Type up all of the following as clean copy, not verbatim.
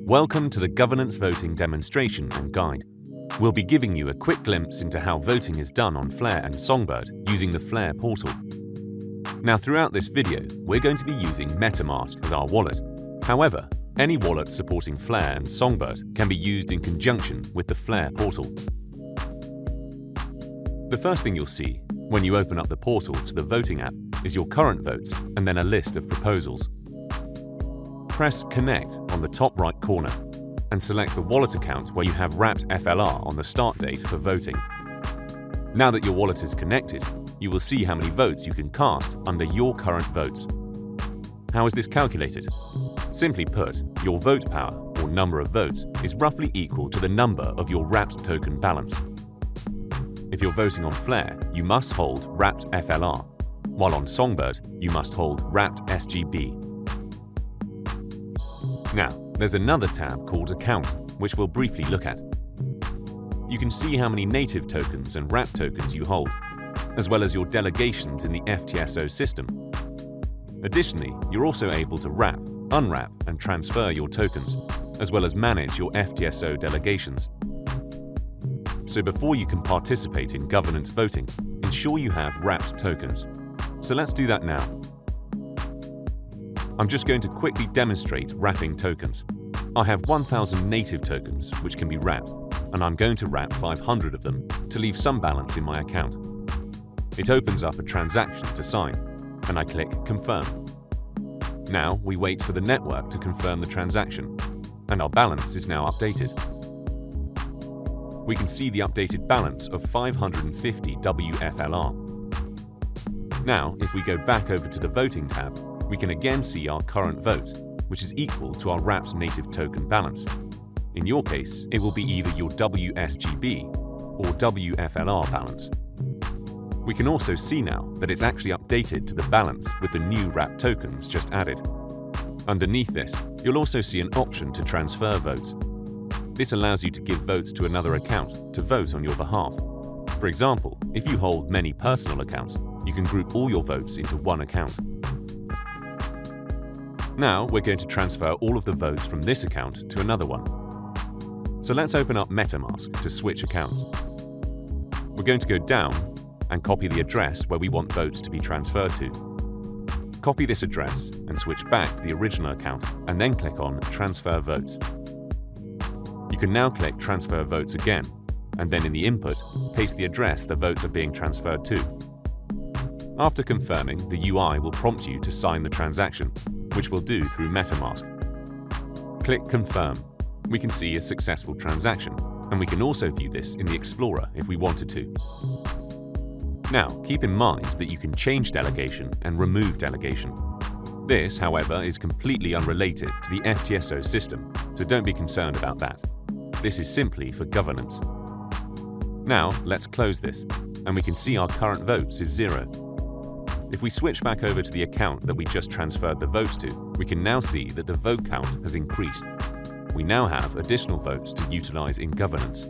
Welcome to the governance voting demonstration and guide. We'll be giving you a quick glimpse into how voting is done on Flare and Songbird using the Flare portal. Now, throughout this video, we're going to be using MasterMind as our wallet. However, any wallet supporting Flare and Songbird can be used in conjunction with the Flare portal. The first thing you'll see when you open up the portal to the voting app is your current votes and then a list of proposals. Press Connect on the top right corner and select the wallet account where you have wrapped FLR on the start date for voting. Now that your wallet is connected, you will see how many votes you can cast under your current votes. How is this calculated? Simply put, your vote power, or number of votes, is roughly equal to the number of your wrapped token balance. If you're voting on Flare, you must hold wrapped FLR, while on Songbird, you must hold wrapped SGB. Now, there's another tab called Account, which we'll briefly look at. You can see how many native tokens and wrapped tokens you hold, as well as your delegations in the FTSO system. Additionally, you're also able to wrap, unwrap, and transfer your tokens, as well as manage your FTSO delegations. So before you can participate in governance voting, ensure you have wrapped tokens. So let's do that now. I'm just going to quickly demonstrate wrapping tokens. I have 1,000 native tokens which can be wrapped, and I'm going to wrap 500 of them to leave some balance in my account. It opens up a transaction to sign, and I click Confirm. Now we wait for the network to confirm the transaction, and our balance is now updated. We can see the updated balance of 550 WFLR. Now, if we go back over to the Voting tab, we can again see our current vote, which is equal to our wrapped native token balance. In your case, it will be either your WSGB or WFLR balance. We can also see now that it's actually updated to the balance with the new wrapped tokens just added. Underneath this, you'll also see an option to transfer votes. This allows you to give votes to another account to vote on your behalf. For example, if you hold many personal accounts, you can group all your votes into one account. Now we're going to transfer all of the votes from this account to another one. So let's open up MasterMind to switch accounts. We're going to go down and copy the address where we want votes to be transferred to. Copy this address and switch back to the original account and then click on Transfer Votes. You can now click Transfer Votes again, and then in the input, paste the address the votes are being transferred to. After confirming, the UI will prompt you to sign the transaction, which we'll do through MasterMind. Click Confirm. We can see a successful transaction, and we can also view this in the Explorer if we wanted to. Now, keep in mind that you can change delegation and remove delegation. This, however, is completely unrelated to the FTSO system, so don't be concerned about that. This is simply for governance. Now, let's close this, and we can see our current votes is 0. If we switch back over to the account that we just transferred the votes to, we can now see that the vote count has increased. We now have additional votes to utilize in governance.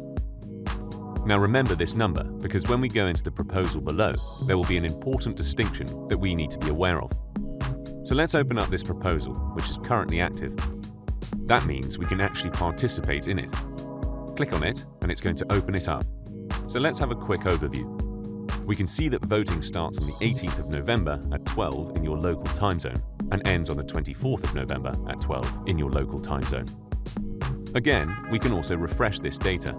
Now remember this number, because when we go into the proposal below, there will be an important distinction that we need to be aware of. So let's open up this proposal, which is currently active. That means we can actually participate in it. Click on it, and it's going to open it up. So let's have a quick overview. We can see that voting starts on the 18th of November at 12 in your local time zone and ends on the 24th of November at 12 in your local time zone. Again, we can also refresh this data.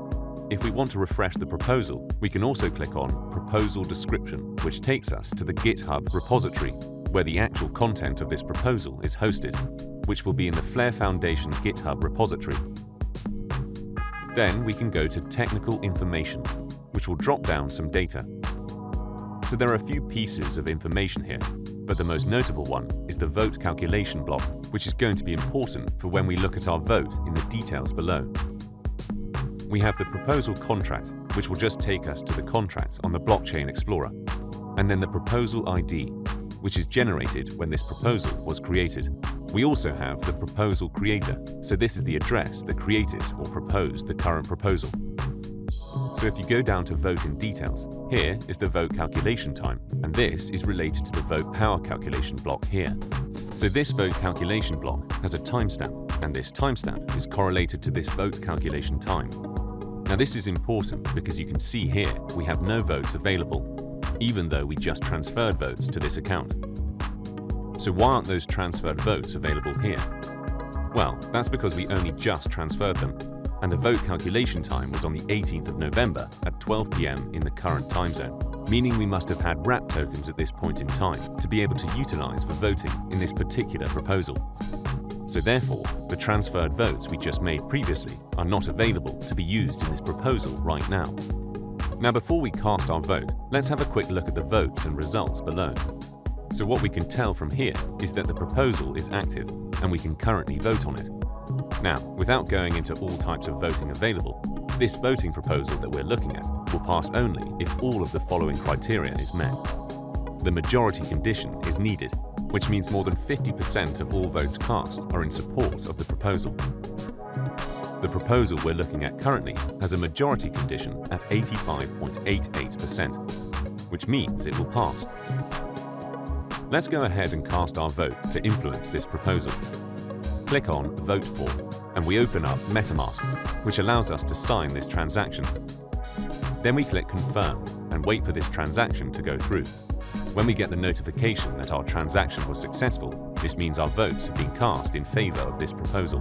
If we want to refresh the proposal, we can also click on Proposal Description, which takes us to the GitHub repository, where the actual content of this proposal is hosted, which will be in the Flare Foundation GitHub repository. Then we can go to Technical Information, which will drop down some data. So there are a few pieces of information here, but the most notable one is the vote calculation block, which is going to be important for when we look at our vote in the details below. We have the proposal contract, which will just take us to the contract on the Blockchain Explorer, and then the proposal ID, which is generated when this proposal was created. We also have the proposal creator, so this is the address that created or proposed the current proposal. So if you go down to Vote in Details, Here is the vote calculation time, and this is related to the vote power calculation block here. So this vote calculation block has a timestamp, and this timestamp is correlated to this vote calculation time. Now this is important because you can see here we have no votes available, even though we just transferred votes to this account. So why aren't those transferred votes available here? Well, that's because we only just transferred them, and the vote calculation time was on the 18th of November at 12 p.m. in the current time zone, meaning we must have had wrap tokens at this point in time to be able to utilize for voting in this particular proposal. So therefore, the transferred votes we just made previously are not available to be used in this proposal right now. Now before we cast our vote, let's have a quick look at the votes and results below. So what we can tell from here is that the proposal is active and we can currently vote on it. Now, without going into all types of voting available, this voting proposal that we're looking at will pass only if all of the following criteria is met. The majority condition is needed, which means more than 50% of all votes cast are in support of the proposal. The proposal we're looking at currently has a majority condition at 85.88%, which means it will pass. Let's go ahead and cast our vote to influence this proposal. Click on Vote For, and we open up MasterMind, which allows us to sign this transaction. Then we click Confirm and wait for this transaction to go through. When we get the notification that our transaction was successful, this means our votes have been cast in favor of this proposal.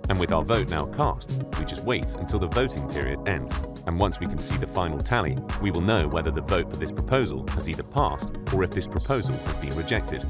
And with our vote now cast, we just wait until the voting period ends. And once we can see the final tally, we will know whether the vote for this proposal has either passed or if this proposal has been rejected.